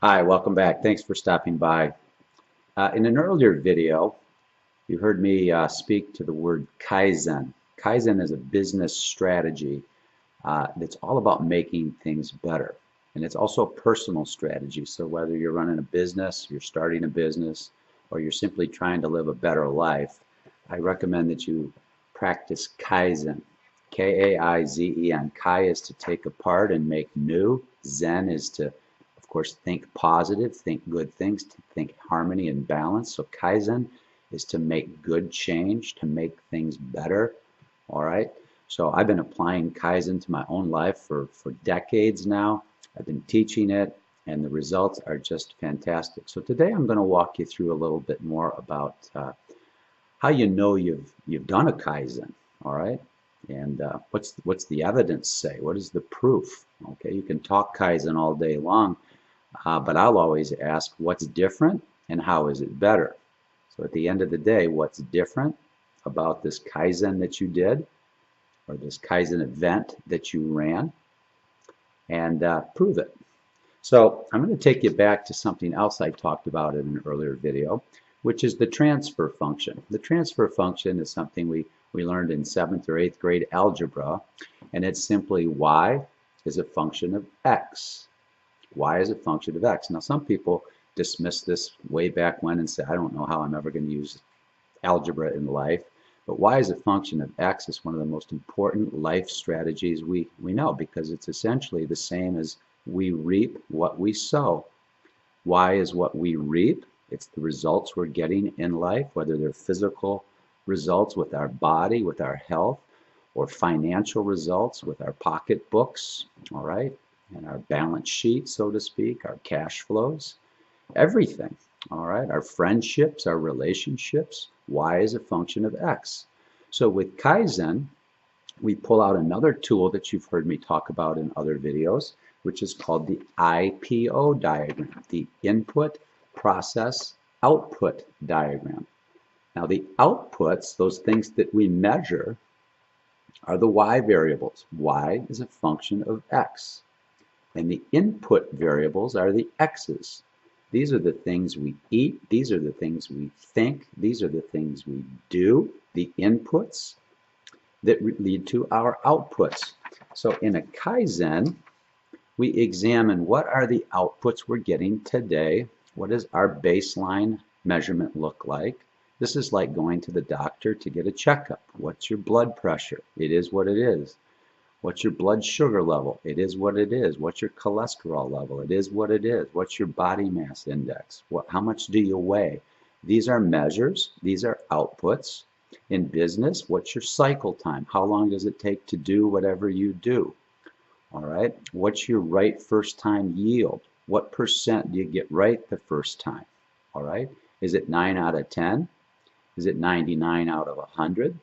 Hi, welcome back. Thanks for stopping by. In an earlier video, you heard me speak to the word Kaizen. Kaizen is a business strategy that's all about making things better. And it's also a personal strategy. So whether you're running a business, you're starting a business, or you're simply trying to live a better life, I recommend that you practice Kaizen. Kaizen. Kai is to take apart and make new. Zen is to, of course, think positive, think good things, to think harmony and balance. So Kaizen is to make good change, to make things better. All right. So I've been applying Kaizen to my own life for decades now. I've been teaching it, and the results are just fantastic. So today I'm going to walk you through a little bit more about how you know you've done a Kaizen. All right. And what's the evidence say? What is the proof? Okay, you can talk Kaizen all day long, but I'll always ask what's different and how is it better? So at the end of the day, what's different about this Kaizen that you did or this Kaizen event that you ran, and prove it. So I'm going to take you back to something else I talked about in an earlier video, which is the transfer function. The transfer function is something we learned in 7th or 8th grade algebra, and it's simply y is a function of x. Y is a function of x. Now some people dismiss this way back when and say, I don't know how I'm ever going to use algebra in life. But y as a function of x is one of the most important life strategies we know, because it's essentially the same as we reap what we sow. Y is what we reap. It's the results we're getting in life, whether they're physical results with our body, with our health, or financial results with our pocketbooks, all right, and our balance sheet, so to speak, our cash flows, everything. All right, our friendships, our relationships, y is a function of x. So with Kaizen, we pull out another tool that you've heard me talk about in other videos, which is called the IPO diagram, the input, process, output diagram. Now the outputs, those things that we measure, are the y variables. Y is a function of x. And the input variables are the x's. These are the things we eat. These are the things we think. These are the things we do, the inputs that lead to our outputs. So in a Kaizen, we examine what are the outputs we're getting today. What does our baseline measurement look like? This is like going to the doctor to get a checkup. What's your blood pressure? It is what it is. What's your blood sugar level? It is what it is. What's your cholesterol level? It is what it is. What's your body mass index? How much do you weigh? These are measures. These are outputs. In business, what's your cycle time? How long does it take to do whatever you do? All right. What's your right first time yield? What percent do you get right the first time? All right. Is it 9 out of 10? Is it 99 out of 100?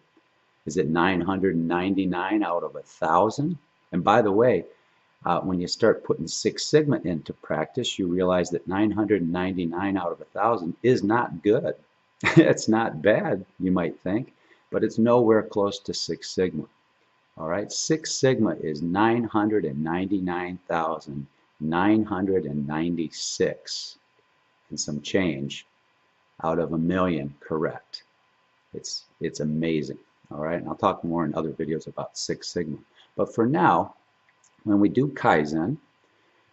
Is it 999 out of 1,000? And by the way, when you start putting Six Sigma into practice, you realize that 999 out of 1,000 is not good. It's not bad, you might think, but it's nowhere close to Six Sigma. All right, Six Sigma is 999,996 and some change out of a million correct. It's amazing. All right, and I'll talk more in other videos about Six Sigma. But for now, when we do Kaizen,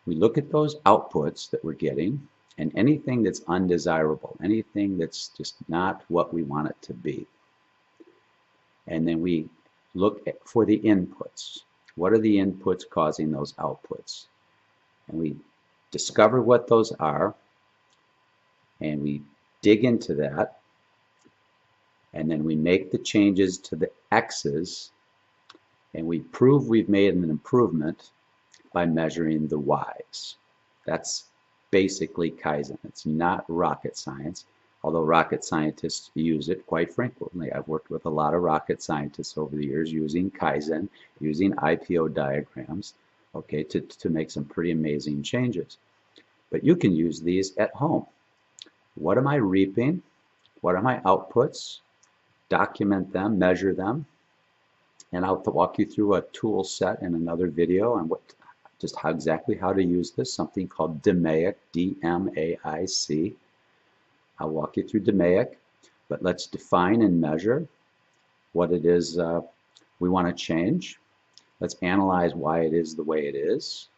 we look at those outputs that we're getting and anything that's undesirable, anything that's just not what we want it to be. And then we look for the inputs. What are the inputs causing those outputs? And we discover what those are, and we dig into that, and then we make the changes to the x's, and we prove we've made an improvement by measuring the y's. That's basically Kaizen. It's not rocket science, although rocket scientists use it quite frequently. I've worked with a lot of rocket scientists over the years using Kaizen, using IPO diagrams, okay, to make some pretty amazing changes. But you can use these at home. What am I reaping? What are my outputs? Document them, measure them, and I'll walk you through a tool set in another video on what just exactly how to use this, something called DMAIC, D-M-A-I-C. I'll walk you through DMAIC, but let's define and measure what it is we want to change. Let's analyze why it is the way it is,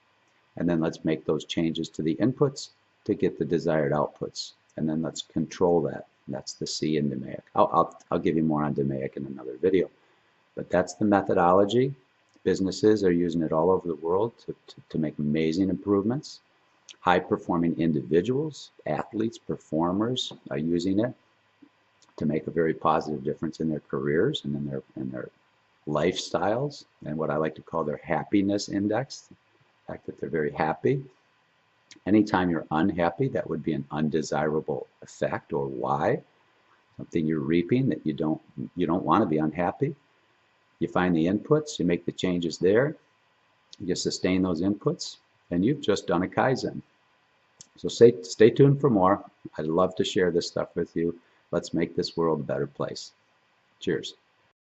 and then let's make those changes to the inputs to get the desired outputs, and then let's control that. That's the C in DMAIC. I'll give you more on DMAIC in another video, but that's the methodology. Businesses are using it all over the world to make amazing improvements. High-performing individuals, athletes, performers are using it to make a very positive difference in their careers and in their lifestyles, and what I like to call their happiness index, the fact that they're very happy. Anytime you're unhappy, that would be an undesirable effect or why, something you're reaping that you don't want to be unhappy. You find the inputs, you make the changes there, you sustain those inputs, and you've just done a Kaizen. So stay tuned for more. I'd love to share this stuff with you. Let's make this world a better place. Cheers.